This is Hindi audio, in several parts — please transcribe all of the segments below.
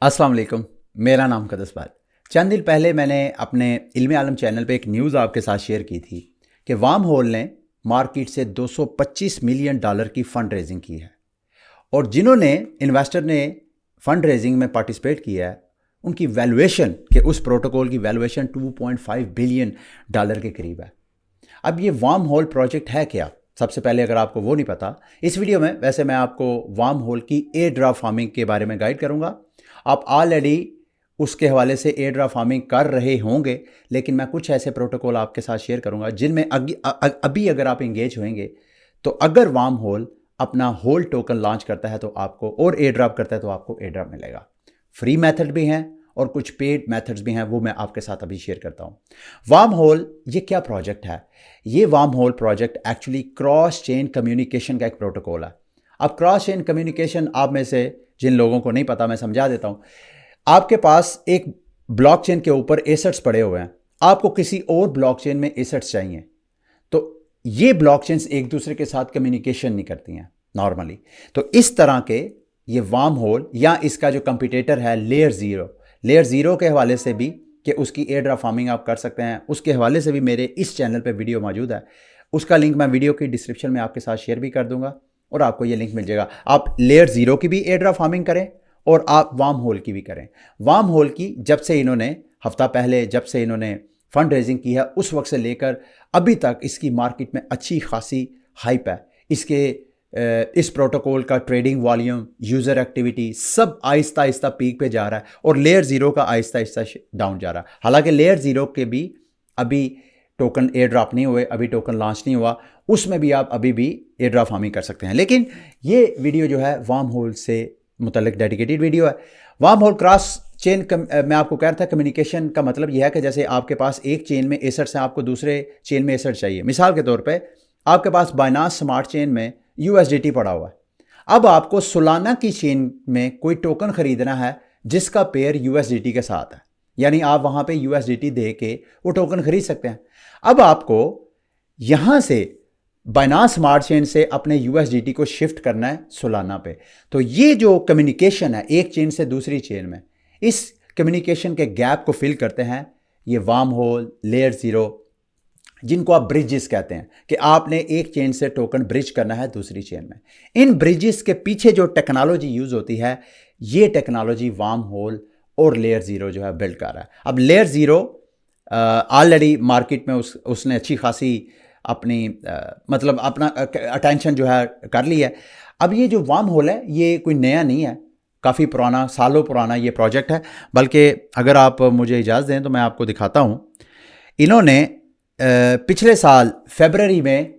अस्सलाम वालेकुम। मेरा नाम कदस बात। चंद दिन पहले मैंने अपने इल्म आलम चैनल पे एक न्यूज़ आपके साथ शेयर की थी कि वार्म होल ने मार्केट से 225 मिलियन डॉलर की फ़ंड रेजिंग की है और जिन्होंने इन्वेस्टर ने फ़ंड रेजिंग में पार्टिसिपेट किया है उनकी वैल्यूएशन के उस प्रोटोकॉल की वैल्यूएशन 2.5 बिलियन डॉलर के करीब है। अब ये वार्म होल प्रोजेक्ट है क्या? सबसे पहले अगर आपको वो नहीं पता, इस वीडियो में वैसे मैं आपको वार्म होल की एयर ड्रॉप फार्मिंग के बारे में गाइड करूंगा। आप ऑलरेडी उसके हवाले से एयर ड्रॉप फार्मिंग कर रहे होंगे, लेकिन मैं कुछ ऐसे प्रोटोकॉल आपके साथ शेयर करूंगा जिनमें अभी अगर आप इंगेज होंगे तो अगर वार्म होल अपना होल टोकन लॉन्च करता है तो आपको, और एयर ड्रॉप करता है तो आपको एयर ड्रॉप मिलेगा। फ्री मेथड भी हैं और कुछ पेड मेथड्स भी हैं, वो मैं आपके साथ अभी शेयर करता हूँ। वार्म होल ये क्या प्रोजेक्ट है? ये wormhole project actually cross chain communication का एक प्रोटोकॉल है। अब क्रॉस चेन कम्युनिकेशन आप में से जिन लोगों को नहीं पता, मैं समझा देता हूँ। आपके पास एक ब्लॉकचेन के ऊपर एसेट्स पड़े हुए हैं, आपको किसी और ब्लॉकचेन में एसेट्स चाहिए, तो ये ब्लॉकचेन्स एक दूसरे के साथ कम्युनिकेशन नहीं करती हैं नॉर्मली। तो इस तरह के ये वार्म होल या इसका जो कंपिटेटर है लेयर ज़ीरो के हवाले से भी कि उसकी एयर ड्रॉप फार्मिंग आप कर सकते हैं, उसके हवाले से भी मेरे इस चैनल पे वीडियो मौजूद है। उसका लिंक मैं वीडियो की डिस्क्रिप्शन में आपके साथ शेयर भी कर दूंगा और आपको ये लिंक मिल जाएगा। आप लेयर ज़ीरो की भी एयर ड्रॉप फार्मिंग करें और आप वार्म होल की भी करें। वार्म होल की जब से इन्होंने हफ्ता पहले जब से इन्होंने फंड रेजिंग की है उस वक्त से लेकर अभी तक इसकी मार्केट में अच्छी खासी हाइप है। इस प्रोटोकॉल का ट्रेडिंग वॉल्यूम, यूज़र एक्टिविटी सब आहिस्ता आहिस्ता पीक पे जा रहा है और लेयर ज़ीरो का आहिस्ता आहिस्ता डाउन जा रहा है। हालांकि लेयर ज़ीरो के भी अभी टोकन एयर ड्रॉप नहीं हुए, अभी टोकन लॉन्च नहीं हुआ, उसमें भी आप अभी भी एयर ड्रॉप फार्मिंग कर सकते हैं। लेकिन ये वीडियो जो है वार्म होल से मुतल्लिक डेडिकेटेड वीडियो है। वार्म होल क्रॉस चेन मैं आपको कह रहा था, कम्युनिकेशन का मतलब यह है कि जैसे आपके पास एक चेन में एसेट्स हैं, आपको दूसरे चेन में एसेट चाहिए। मिसाल के तौर पे आपके पास बाइनांस स्मार्ट चेन में USDT पड़ा हुआ है। अब आपको सोलाना की चेन में कोई टोकन खरीदना है जिसका पेयर USDT के साथ है, यानी आप वहां पे USDT दे के वो टोकन खरीद सकते हैं। अब आपको यहां से बाइनांस स्मार्ट चेन से अपने USDT को शिफ्ट करना है सोलाना पे। तो ये जो कम्युनिकेशन है एक चेन से दूसरी चेन में, इस कम्युनिकेशन के गैप को फिल करते हैं ये वार्म होल, लेयर ज़ीरो, जिनको आप ब्रिजेस कहते हैं कि आपने एक चेन से टोकन ब्रिज करना है दूसरी चेन में। इन ब्रिजेस के पीछे जो टेक्नोलॉजी यूज होती है, ये टेक्नोलॉजी वार्म होल और लेयर ज़ीरो जो है बिल्ड कर रहा है। अब लेयर ज़ीरो ऑलरेडी मार्केट में उसने अच्छी खासी अपनी मतलब अपना अटेंशन जो है कर लिया है। अब ये जो वार्म होल है ये कोई नया नहीं है, काफ़ी पुराना, सालों पुराना ये प्रोजेक्ट है। बल्कि अगर आप मुझे इजाज़त दें तो मैं आपको दिखाता हूँ। इन्होंने पिछले साल फरवरी में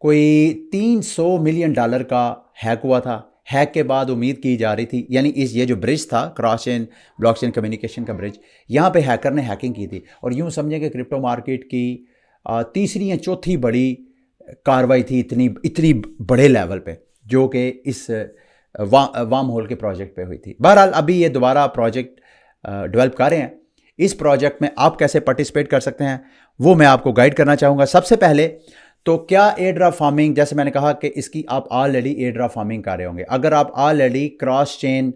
कोई 300 मिलियन डॉलर का हैक हुआ था। हैक के बाद उम्मीद की जा रही थी, यानी ये जो ब्रिज था क्रॉस चेन ब्लॉकचेन कम्युनिकेशन का ब्रिज, यहाँ पे हैकर ने हैकिंग की थी और यूँ समझें कि क्रिप्टो मार्केट की तीसरी या चौथी बड़ी कार्रवाई थी इतनी बड़े लेवल पे, जो कि इस वार्म होल के प्रोजेक्ट पे हुई थी। बहरहाल अभी ये दोबारा प्रोजेक्ट डेवलप कर रहे हैं। इस प्रोजेक्ट में आप कैसे पार्टिसिपेट कर सकते हैं वो मैं आपको गाइड करना चाहूँगा। सबसे पहले तो क्या एयर ड्रॉप फार्मिंग, जैसे मैंने कहा कि इसकी आप ऑलरेडी एयर ड्रॉप फार्मिंग कर रहे होंगे। अगर आप ऑलरेडी क्रॉस चेन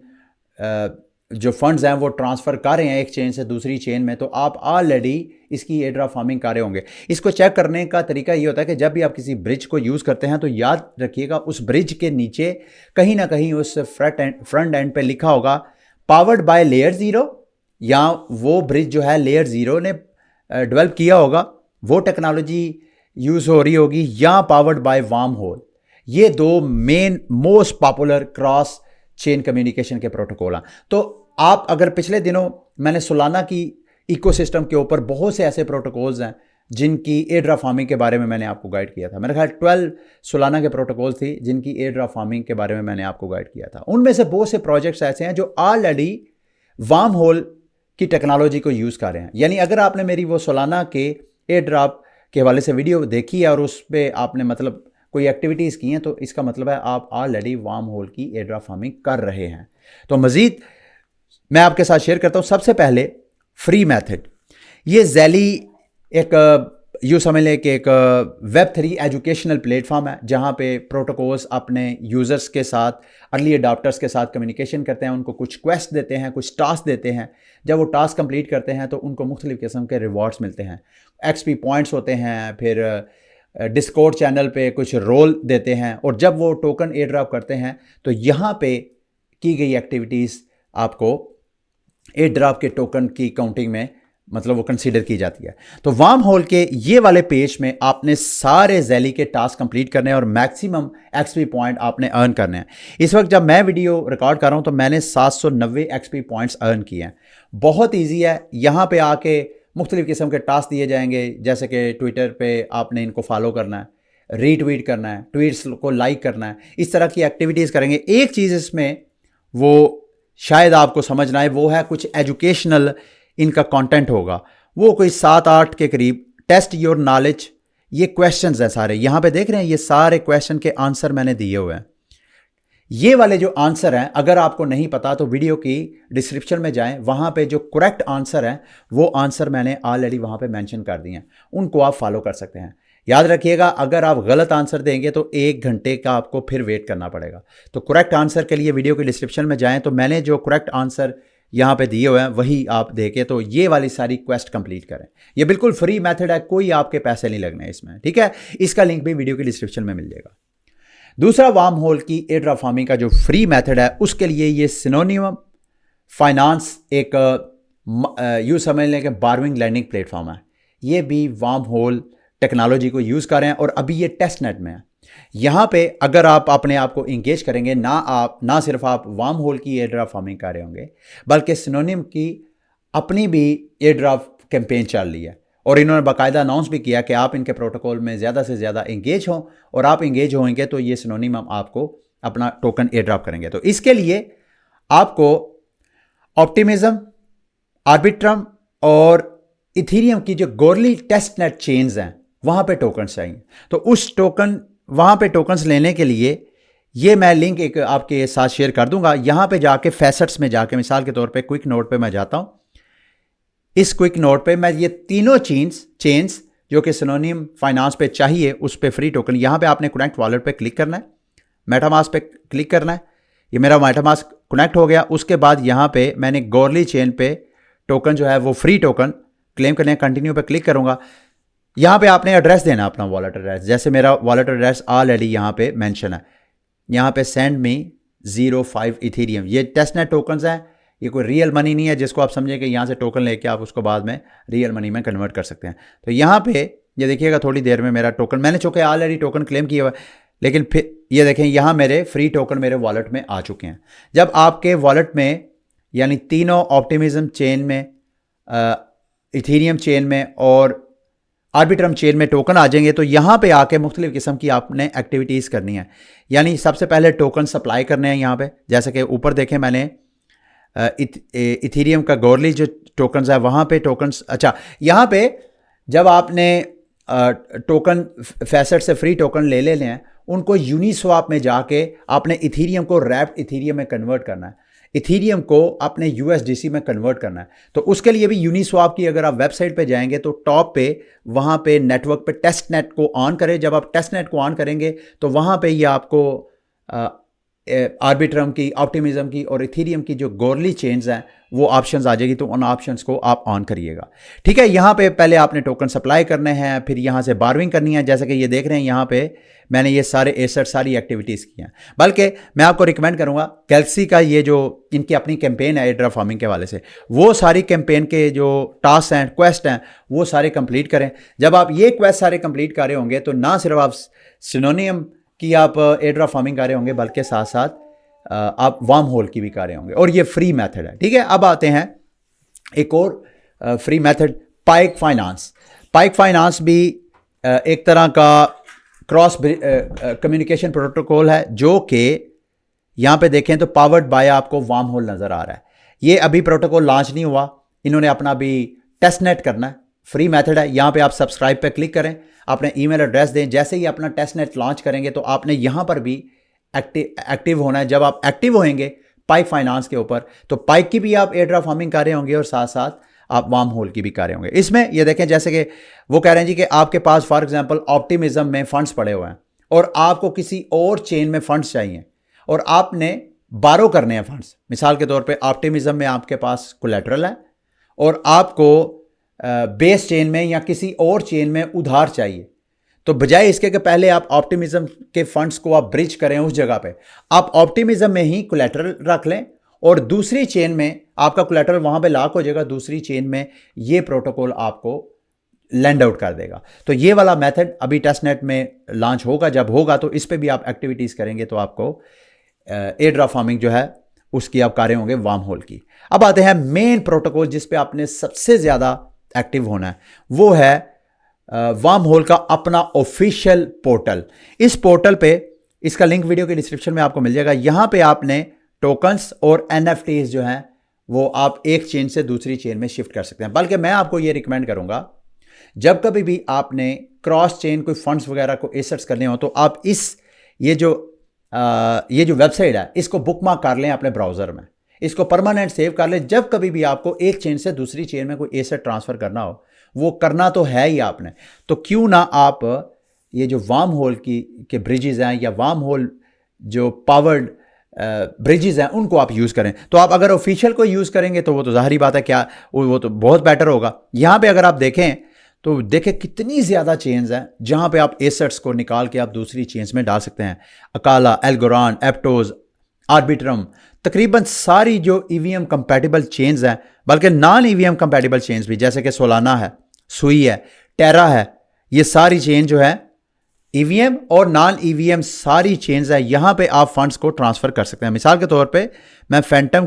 जो फंड्स हैं वो ट्रांसफ़र कर रहे हैं एक चेन से दूसरी चेन में, तो आप ऑलरेडी इसकी एयर ड्रॉप फार्मिंग कर रहे होंगे। इसको चेक करने का तरीका ये होता है कि जब भी आप किसी ब्रिज को यूज़ करते हैं तो याद रखिएगा उस ब्रिज के नीचे कहीं ना कहीं उस फ्रंट एंड पे लिखा होगा पावर्ड बाय लेयर ज़ीरो, या वो ब्रिज जो है लेयर ज़ीरो ने डेवलप किया होगा, वो टेक्नोलॉजी यूज़ हो रही होगी, या पावर्ड बाय वार्म होल। ये दो main most popular cross chain communication के प्रोटोकॉल हैं। तो आप अगर पिछले दिनों मैंने सोलाना की इकोसिस्टम के ऊपर बहुत से ऐसे प्रोटोकॉल्स हैं जिनकी एयर ड्रॉप फार्मिंग के बारे में मैंने आपको गाइड किया था। मेरे ख्याल 12 सोलाना के प्रोटोकॉल थी जिनकी एयर ड्रॉप फार्मिंग के बारे में मैंने आपको गाइड किया था। उनमें से बहुत से प्रोजेक्ट्स ऐसे हैं जो ऑलरेडी वार्म होल की टेक्नोलॉजी को यूज़ कर रहे हैं। यानी अगर आपने मेरी वो सोलाना के एयर ड्रॉप के हवाले से वीडियो देखी है और उस पर आपने मतलब कोई एक्टिविटीज़ की हैं, तो इसका मतलब है आप ऑलरेडी वार्म होल की एयर ड्रॉप फार्मिंग कर रहे हैं। तो मज़ीद मैं आपके साथ शेयर करता हूँ। सबसे पहले फ्री मेथड, ये जैली एक यूँ समझ लें कि एक Web3 एजुकेशनल प्लेटफॉर्म है जहाँ पे प्रोटोकॉल्स अपने यूज़र्स के साथ, अर्ली अडॉप्टर्स के साथ कम्युनिकेशन करते हैं, उनको कुछ क्वेस्ट देते हैं, कुछ टास्क देते हैं। जब वो टास्क कंप्लीट करते हैं तो उनको मुख्तलिफ़ किस्म के रिवॉर्ड्स मिलते हैं, एक्सपी पॉइंट्स होते हैं, फिर डिस्कॉर्ड चैनल पे कुछ रोल देते हैं, और जब वो टोकन एयर ड्रॉप करते हैं तो यहाँ पे की गई एक्टिविटीज़ आपको एयर ड्रॉप के टोकन की काउंटिंग में मतलब वो कंसीडर की जाती है। तो वार्म होल के ये वाले पेज में आपने सारे जैली के टास्क कंप्लीट करने हैं और मैक्सिमम एक्सपी पॉइंट आपने अर्न करने हैं। इस वक्त जब मैं वीडियो रिकॉर्ड कर रहा हूँ तो मैंने 790 एक्सपी पॉइंट्स अर्न किए हैं। बहुत ईजी है। यहाँ पे आके मुख्तलिफ़ किस्म के टास्क दिए जाएंगे, जैसे कि ट्विटर पे आपने इनको फॉलो करना है, रीट्वीट करना है, ट्वीट्स को लाइक करना है, इस तरह की एक्टिविटीज़ करेंगे। एक चीज़ इसमें वो शायद आपको समझना है, वो है कुछ एजुकेशनल इनका कंटेंट होगा। वो कोई 7-8 के करीब टेस्ट योर नॉलेज, ये क्वेश्चंस हैं सारे। यहाँ पे देख रहे हैं ये सारे क्वेश्चन के आंसर मैंने दिए हुए हैं। ये वाले जो आंसर हैं, अगर आपको नहीं पता तो वीडियो की डिस्क्रिप्शन में जाएं, वहाँ पे जो करेक्ट आंसर हैं वो आंसर मैंने ऑलरेडी वहाँ पे मेंशन कर दिए हैं, उनको आप फॉलो कर सकते हैं। याद रखिएगा, अगर आप गलत आंसर देंगे तो 1 घंटे का आपको फिर वेट करना पड़ेगा। तो करेक्ट आंसर के लिए वीडियो की डिस्क्रिप्शन में जाएं, तो मैंने जो करेक्ट आंसर यहाँ पे दिए हुए हैं वही आप देखें, तो ये वाली सारी क्वेस्ट कंप्लीट करें। ये बिल्कुल फ्री मेथड है, कोई आपके पैसे नहीं लगने इसमें, ठीक है। इसका लिंक भी वीडियो की डिस्क्रिप्शन में मिल जाएगा। दूसरा वार्म होल की एयर ड्रॉप फार्मिंग का जो फ्री मेथड है, उसके लिए ये सिनोनिम फाइनेंस एक यूँ समझ लें कि बारविंग लैंडिंग प्लेटफॉर्म है। ये भी वार्म होल टेक्नोलॉजी को यूज़ कर रहे हैं और अभी ये टेस्ट नेट में है। यहाँ पे अगर आप अपने आप को इंगेज करेंगे, ना सिर्फ आप वार्म होल की एयर ड्रॉप फार्मिंग कर रहे होंगे, बल्कि सिनोनिम की अपनी भी एयर ड्रॉप कैंपेन चल रही है, और इन्होंने बाकायदा अनाउंस भी किया कि आप इनके प्रोटोकॉल में ज़्यादा से ज़्यादा इंगेज हों, और आप इंगेज होंगे तो ये सिनोनिम आपको अपना टोकन एयर ड्रॉप करेंगे। तो इसके लिए आपको ऑप्टिमिज्म, आर्बिट्रम और इथीरियम की जो गोरली टेस्ट नेट चेन्स हैं वहाँ पे टोकन चाहिए। तो वहाँ पे टोकन्स लेने के लिए ये मैं लिंक एक आपके साथ शेयर कर दूंगा। यहाँ पे जाके फैसेट्स में जाके, मिसाल के तौर पे क्विक नोट पे मैं जाता हूँ। इस क्विक नोट पे मैं ये तीनों चेन्स जो कि सिनोनिम फाइनेंस पे चाहिए, उस पे फ्री टोकन, यहाँ पे आपने कनेक्ट वॉलेट पे क्लिक करना है, मेटामास्क पे क्लिक करना है। ये मेरा मेटामास्क कनेक्ट हो गया। उसके बाद यहाँ पे मैंने गोरली चेन पे टोकन जो है वो फ्री टोकन क्लेम करने, कंटिन्यू पे क्लिक करूँगा। यहाँ पे आपने एड्रेस देना, अपना वॉलेट एड्रेस। जैसे मेरा वॉलेट एड्रेस ऑलरेडी यहाँ पे मेंशन है। यहाँ पे सेंड मी 05 इथीरियम। ये टेस्ट नेट टोकन्स हैं, ये कोई रियल मनी नहीं है जिसको आप समझें कि यहाँ से टोकन लेके आप उसको बाद में रियल मनी में कन्वर्ट कर सकते हैं। तो यहाँ पे ये देखिएगा, थोड़ी देर में मेरा टोकन, मैंने चूँकि ऑलरेडी टोकन क्लेम किया हुआ है, लेकिन फिर ये देखें यहाँ मेरे फ्री टोकन मेरे वॉलेट में आ चुके हैं। जब आपके वॉलेट में यानी तीनों ऑप्टिमिज्म चेन में, इथीरियम चेन में और आर्बिट्रम चेन में टोकन आ जाएंगे, तो यहाँ पे आके मुख्तलिफ़ किस्म की आपने एक्टिविटीज़ करनी है। यानी सबसे पहले टोकन सप्लाई करने हैं यहाँ पे। जैसे कि ऊपर देखें मैंने इथीरियम का गोरली जो टोकन्स है वहाँ पे टोकन्स, अच्छा यहाँ पे जब आपने टोकन फैसेट से फ्री टोकन ले लेने हैं, उनको यूनिस्वाप में जाके आपने इथीरियम को रैप्ड इथीरियम में कन्वर्ट करना है, इथीरियम को अपने यूएसडीसी में कन्वर्ट करना है। तो उसके लिए भी यूनिस्वाप की अगर आप वेबसाइट पे जाएंगे तो टॉप पे वहाँ पे नेटवर्क पे टेस्ट नेट को ऑन करें। जब आप टेस्ट नेट को ऑन करेंगे तो वहाँ पे ये आपको आर्बिट्रम की, ऑप्टिमिज्म की और इथीरियम की जो गोरली चेन्स हैं वो ऑप्शंस आ जाएगी, तो उन ऑप्शंस को आप ऑन करिएगा। ठीक है, यहाँ पे पहले आपने टोकन सप्लाई करने हैं, फिर यहाँ से बारविंग करनी है। जैसे कि ये देख रहे हैं यहाँ पे मैंने ये सारे एसेट, सारी एक्टिविटीज़ की हैं। बल्कि मैं आपको रिकमेंड करूँगा गैलेक्सी का ये जो इनकी अपनी कैंपेन है एयर ड्रॉप फार्मिंग के हवाले से, वो सारी कैंपेन के जो टास्क हैं, क्वेस्ट हैं, वो सारे कंप्लीट करें। जब आप ये क्वेस्ट सारे कंप्लीट कर रहे होंगे तो ना सिर्फ आप सिनोनियम की आप एयर ड्रॉप फार्मिंग कर रहे होंगे, बल्कि साथ साथ आप वार्म होल की भी कर रहे होंगे, और ये फ्री मेथड है। ठीक है, अब आते हैं एक और फ्री मेथड, पाइक फाइनेंस। पाइक फाइनेंस भी एक तरह का क्रॉस कम्युनिकेशन प्रोटोकॉल है, जो कि यहाँ पे देखें तो पावर्ड बाय आपको वार्म होल नज़र आ रहा है। ये अभी प्रोटोकॉल लॉन्च नहीं हुआ, इन्होंने अपना भी टेस्ट नेट करना है। फ्री मेथड है। यहाँ पे आप सब्सक्राइब पे क्लिक करें, अपने ईमेल एड्रेस दें। जैसे ही अपना टेस्ट नेट लॉन्च करेंगे तो आपने यहाँ पर भी एक्टिव होना है। जब आप एक्टिव होंगे पाइक फाइनेंस के ऊपर, तो पाइक की भी आप एयर ड्रॉप फार्मिंग कर रहे होंगे और साथ साथ आप वार्म होल की भी कर रहे होंगे। इसमें ये देखें, जैसे कि वो कह रहे हैं जी कि आपके पास फॉर एग्जांपल ऑप्टिमिज्म में फंड्स पड़े हुए हैं और आपको किसी और चेन में फंड्स चाहिए और आपने बारो करने हैं फंड्स। मिसाल के तौर पे ऑप्टिमिज्म में आपके पास कोलैटरल है और आपको बेस चेन में या किसी और चेन में उधार चाहिए, तो बजाय इसके कि पहले आप ऑप्टिमिज्म के फंड्स को आप ब्रिज करें उस जगह पे, आप ऑप्टिमिज्म में ही कोलैटरल रख लें और दूसरी चेन में आपका कोलैटरल वहां पे लॉक हो जाएगा, दूसरी चेन में ये प्रोटोकॉल आपको लैंड आउट कर देगा। तो ये वाला मेथड अभी टेस्टनेट में लॉन्च होगा, जब होगा तो इस पे भी आप एक्टिविटीज़ करेंगे तो आपको एयर ड्रॉप फार्मिंग जो है उसकी आप कार्य होंगे वार्म होल की। अब आते हैं मेन प्रोटोकॉल जिस पे आपने सबसे ज़्यादा एक्टिव होना है, वो है वार्म होल का अपना ऑफिशियल पोर्टल। इस पोर्टल पे, इसका लिंक वीडियो के डिस्क्रिप्शन में आपको मिल जाएगा, यहां पे आपने टोकन्स और NFTs जो हैं वो आप एक चेन से दूसरी चेन में शिफ्ट कर सकते हैं। बल्कि मैं आपको ये रिकमेंड करूंगा, जब कभी भी आपने क्रॉस चेन कोई फंड्स वगैरह को एसेट्स करने हो तो आप ये जो वेबसाइट है इसको बुकमार्क कर लें अपने ब्राउजर में, इसको परमानेंट सेव कर लें। जब कभी भी आपको एक चेन से दूसरी चेन में कोई एसेट ट्रांसफर करना हो, वो करना तो है ही आपने, तो क्यों ना आप ये जो वार्म होल के ब्रिजेस हैं या वार्म होल जो पावर्ड ब्रिजेस हैं उनको आप यूज़ करें। तो आप अगर ऑफिशियल को यूज़ करेंगे तो वो तो ज़ाहिर बात है, क्या वो तो बहुत बेटर होगा। यहाँ पे अगर आप देखें तो देखें कितनी ज़्यादा चेन्स हैं जहाँ पे आप एसेट्स को निकाल के आप दूसरी चेन्स में डाल सकते हैं। अकाला, एल्गोरान, एप्टोज, आर्बिट्रम, तकरीबन सारी जो EVM कंपैटिबल चेन्स हैं, बल्कि नॉन EVM कंपैटिबल चेन्स भी, जैसे कि सोलाना है, सुई है, टेरा है, ये सारी चेन जो है EVM और नॉन EVM सारी चेन्स है, यहाँ पे आप फंड्स को ट्रांसफ़र कर सकते हैं। मिसाल के तौर पे मैं फैंटम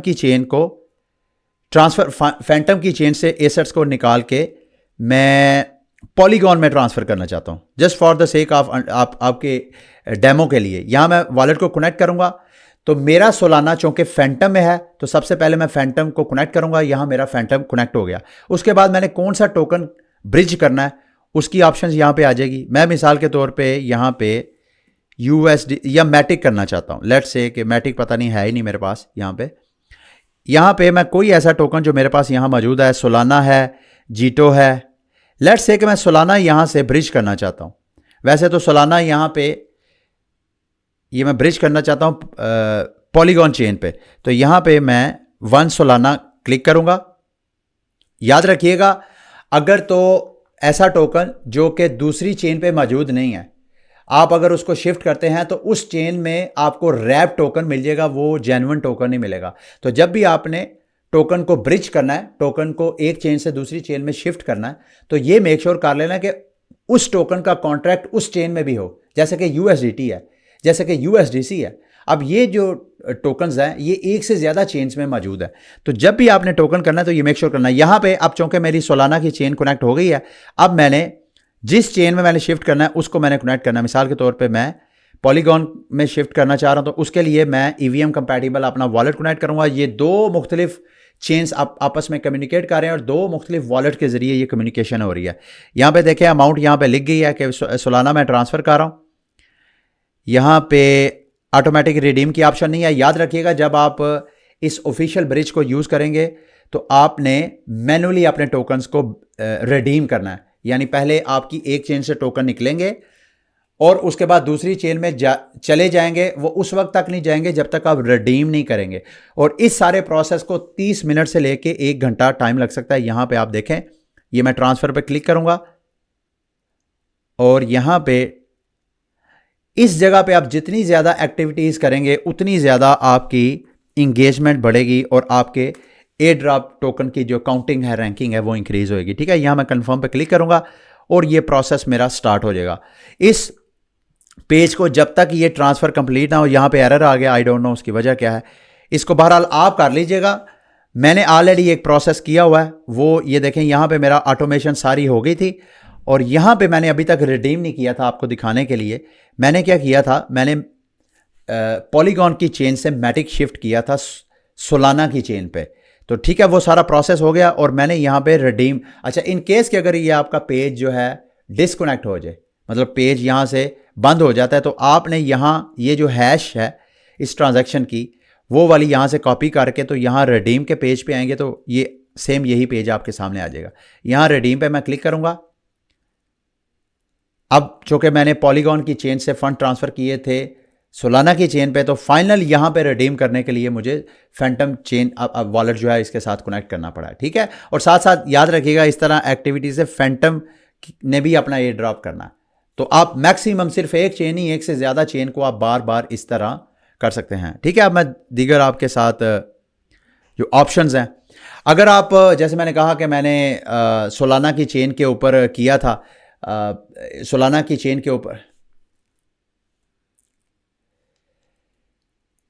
की चेन से एसेट्स को निकाल के मैं पॉलीगॉन में ट्रांसफ़र करना चाहता हूँ, just for the sake of आपके डेमो के लिए। यहाँ मैं वॉलेट को कनेक्ट करूँगा, तो मेरा सोलाना चूँकि फैंटम में है तो सबसे पहले मैं फैंटम को कनेक्ट करूँगा। यहाँ मेरा फैंटम कनेक्ट हो गया। उसके बाद मैंने कौन सा टोकन ब्रिज करना है उसकी ऑप्शन यहाँ पे आ जाएगी। मैं मिसाल के तौर पे यहाँ पे USD या मैटिक करना चाहता हूँ। लेट्स से कि मैटिक पता नहीं है ही नहीं मेरे पास। यहाँ पे मैं कोई ऐसा टोकन जो मेरे पास यहाँ मौजूद है, सोलाना है, जीटो है, लेट्स से कि मैं सोलाना यहाँ से ब्रिज करना चाहता हूँ। वैसे तो सोलाना यहाँ पे ये मैं ब्रिज करना चाहता हूँ पॉलीगॉन चेन पे, तो यहाँ पे मैं 1 सोलाना क्लिक करूँगा। याद रखिएगा, अगर तो ऐसा टोकन जो कि दूसरी चेन पे मौजूद नहीं है, आप अगर उसको शिफ्ट करते हैं तो उस चेन में आपको रैप टोकन मिल जाएगा, वो जेन्युइन टोकन नहीं मिलेगा। तो जब भी आपने टोकन को ब्रिज करना है, टोकन को एक चेन से दूसरी चेन में शिफ्ट करना है, तो ये मेक श्योर कर लेना कि उस टोकन का कॉन्ट्रैक्ट उस चेन में भी हो, जैसे कि USDT है, जैसे कि USDC है। अब ये जो टोकन्स हैं ये एक से ज़्यादा चेन्स में मौजूद है, तो जब भी आपने टोकन करना है तो ये मेक श्योर करना है। यहाँ पे अब चूँकि मेरी सोलाना की चेन कनेक्ट हो गई है, अब मैंने जिस चेन में मैंने शिफ्ट करना है उसको मैंने कनेक्ट करना है। मिसाल के तौर पे मैं पॉलीगॉन में शिफ्ट करना चाह रहा हूँ, तो उसके लिए मैं EVM कंपैटिबल अपना वॉलेट कनेक्ट करूँगा। ये दो मुख्तलिफ चेन्स आपस में कम्युनिकेट कर रहे हैं और दो मुख्तलिफ वॉलेट के ज़रिए ये कम्युनिकेशन हो रही है। यहाँ पे देखें अमाउंट यहाँ पे लिख गई है कि सोलाना मैं ट्रांसफ़र कर रहा हूँ। यहाँ पे ऑटोमेटिक रिडीम की ऑप्शन नहीं है। याद रखिएगा, जब आप इस ऑफिशियल ब्रिज को यूज़ करेंगे तो आपने मैनुअली अपने टोकन्स को रिडीम करना है, यानी पहले आपकी एक चेन से टोकन निकलेंगे और उसके बाद दूसरी चेन में चले जाएंगे। वो उस वक्त तक नहीं जाएंगे जब तक आप रिडीम नहीं करेंगे, और इस सारे प्रोसेस को 30 मिनट से लेके 1 घंटा टाइम लग सकता है। यहाँ पे आप देखें, ये मैं ट्रांसफ़र पे क्लिक करूँगा और यहाँ पे इस जगह पे आप जितनी ज़्यादा एक्टिविटीज़ करेंगे उतनी ज़्यादा आपकी इंगेजमेंट बढ़ेगी और आपके एयर ड्रॉप टोकन की जो काउंटिंग है, रैंकिंग है, वो इंक्रीज होएगी। ठीक है, यहाँ मैं कंफर्म पे क्लिक करूँगा और ये प्रोसेस मेरा स्टार्ट हो जाएगा। इस पेज को जब तक ये ट्रांसफ़र कंप्लीट ना हो, यहाँ पे एरर आ गया, आई डोंट नो उसकी वजह क्या है, इसको बहरहाल आप कर लीजिएगा। मैंने ऑलरेडी एक प्रोसेस किया हुआ है, वो ये देखें यहाँ पे मेरा ऑटोमेशन सारी हो गई थी और यहाँ पे मैंने अभी तक रिडीम नहीं किया था। आपको दिखाने के लिए मैंने क्या किया था, मैंने पॉलीगॉन की चेन से मैटिक शिफ्ट किया था सोलाना की चेन पे। तो ठीक है, वो सारा प्रोसेस हो गया और मैंने यहाँ पे रिडीम। अच्छा, इन केस कि अगर ये आपका पेज जो है डिसकनेक्ट हो जाए, मतलब पेज यहाँ से बंद हो जाता है, तो आपने यहाँ ये जो हैश है इस ट्रांजैक्शन की, वो वाली यहाँ से कॉपी करके तो यहाँ रिडीम के पेज पे आएंगे तो ये सेम यही पेज आपके सामने आ जाएगा। यहाँ रिडीम पे मैं क्लिक करूँगा। अब चूँकि मैंने पॉलीगॉन की चेन से फंड ट्रांसफ़र किए थे सोलाना की चेन पे, तो फाइनल यहाँ पे रिडीम करने के लिए मुझे फैंटम चेन अब वॉलेट जो है इसके साथ कनेक्ट करना पड़ा है, ठीक है। और साथ साथ याद रखिएगा इस तरह एक्टिविटी से फैंटम ने भी अपना एयर ड्रॉप करना है। तो आप मैक्सिमम सिर्फ एक चेन ही, एक से ज़्यादा चेन को आप बार बार इस तरह कर सकते हैं, ठीक है। अब मैं दीगर आपके साथ जो ऑप्शंस हैं, अगर आप जैसे मैंने कहा कि मैंने सोलाना की चेन के ऊपर किया था, सोलाना की चेन के ऊपर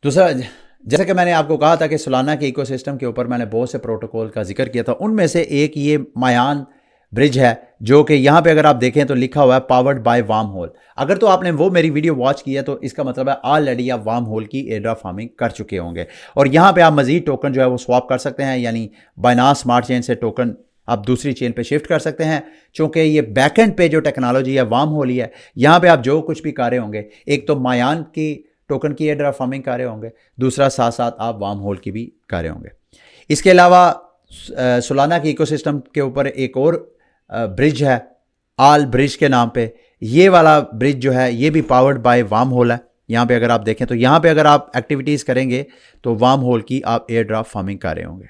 दूसरा, जैसे कि मैंने आपको कहा था कि सोलाना के इकोसिस्टम के ऊपर मैंने बहुत से प्रोटोकॉल का जिक्र किया था, उनमें से एक ये मायान ब्रिज है, जो कि यहाँ पे अगर आप देखें तो लिखा हुआ है पावर्ड बाय वार्म होल। अगर तो आपने वो मेरी वीडियो वॉच की है तो इसका मतलब है ऑलरेडी आप वार्म होल की एयरड्रॉप फार्मिंग कर चुके होंगे, और यहाँ पे आप मजीद टोकन जो है वो स्वैप कर सकते हैं, यानी बाइनांस स्मार्ट चेन से टोकन आप दूसरी चेन पे शिफ्ट कर सकते हैं। चूँकि ये बैकएंड पे जो टेक्नोलॉजी है वार्म होल ही है, यहाँ पे आप जो कुछ भी कर रहे होंगे, एक तो मायान की टोकन की एयरड्रॉप फार्मिंग कर रहे होंगे, दूसरा साथ साथ आप वार्म होल की भी कर रहे होंगे। इसके अलावा सोलाना के इकोसिस्टम के ऊपर एक और ब्रिज है आल ब्रिज के नाम पे। ये वाला ब्रिज जो है ये भी पावर्ड बाय वार्म होल है। यहाँ पे अगर आप देखें तो यहाँ पे अगर आप एक्टिविटीज़ करेंगे तो वार्म होल की आप एयर ड्रॉप फार्मिंग कर रहे होंगे।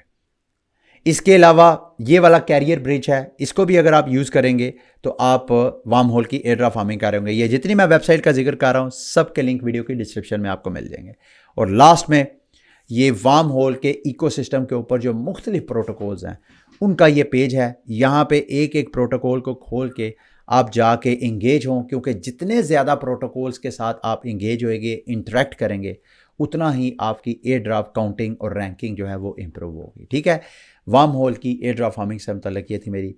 इसके अलावा ये वाला कैरियर ब्रिज है, इसको भी अगर आप यूज़ करेंगे तो आप वार्म होल की एयर ड्रॉप फार्मिंग कर रहे होंगे। ये जितनी मैं वेबसाइट का जिक्र कर रहा हूँ सब के लिंक वीडियो की डिस्क्रिप्शन में आपको मिल जाएंगे। और लास्ट में ये वार्म होल के इकोसिस्टम के ऊपर जो मुख्तलिफ प्रोटोकॉल्स हैं उनका ये पेज है। यहाँ पे एक एक प्रोटोकॉल को खोल के आप जाके इंगेज हों, क्योंकि जितने ज़्यादा प्रोटोकॉल्स के साथ आप इंगेज होएंगे, इंटरेक्ट करेंगे, उतना ही आपकी एयर ड्रॉप काउंटिंग और रैंकिंग जो है वो इम्प्रूव होगी, ठीक है। वार्म होल की एयर ड्रॉप फार्मिंग से मुतल्लिक ये थी मेरी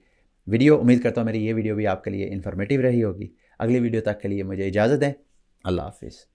वीडियो। उम्मीद करता हूँ मेरी ये वीडियो भी आपके लिए इन्फॉर्मेटिव रही होगी। अगली वीडियो तक के लिए मुझे इजाज़त दें। अल्लाह हाफिज़।